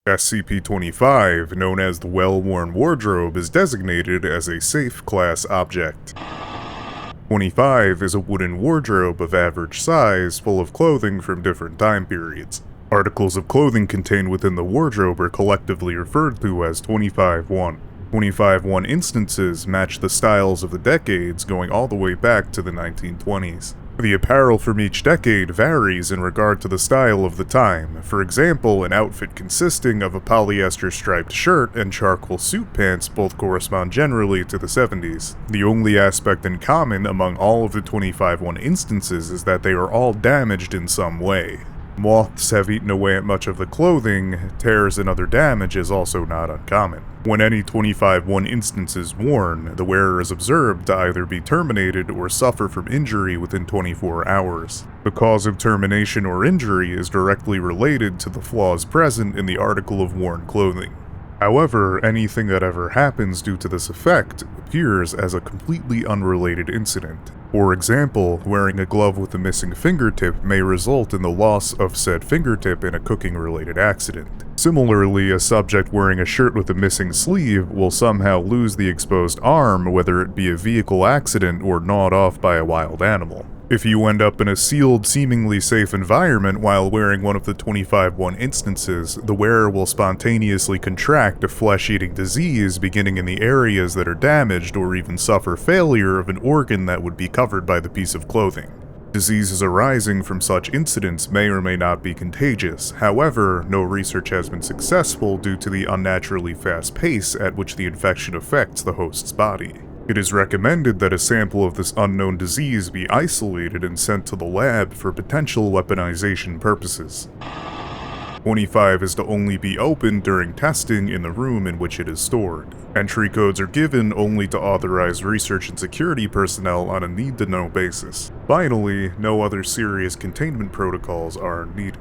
SCP-25, known as the Well-Worn Wardrobe, is designated as a safe class object. 25 is a wooden wardrobe of average size, full of clothing from different time periods. Articles of clothing contained within the wardrobe are collectively referred to as 25-1. 25-1 instances match the styles of the decades going all the way back to the 1920s. The apparel from each decade varies in regard to the style of the time. For example, an outfit consisting of a polyester striped shirt and charcoal suit pants both correspond generally to the 70s. The only aspect in common among all of the 25-1 instances is that they are all damaged in some way. Moths have eaten away at much of the clothing. Tears and other damage is also not uncommon. When any 25-1 instance is worn, the wearer is observed to either be terminated or suffer from injury within 24 hours. The cause of termination or injury is directly related to the flaws present in the article of worn clothing. However, anything that ever happens due to this effect appears as a completely unrelated incident. For example, wearing a glove with a missing fingertip may result in the loss of said fingertip in a cooking-related accident. Similarly, a subject wearing a shirt with a missing sleeve will somehow lose the exposed arm, whether it be a vehicle accident or gnawed off by a wild animal. If you end up in a sealed, seemingly safe environment while wearing one of the 25-1 instances, the wearer will spontaneously contract a flesh-eating disease beginning in the areas that are damaged or even suffer failure of an organ that would be covered by the piece of clothing. Diseases arising from such incidents may or may not be contagious. However, no research has been successful due to the unnaturally fast pace at which the infection affects the host's body. It is recommended that a sample of this unknown disease be isolated and sent to the lab for potential weaponization purposes. 25 is to only be opened during testing in the room in which it is stored. Entry codes are given only to authorized research and security personnel on a need-to-know basis. Finally, no other serious containment protocols are needed.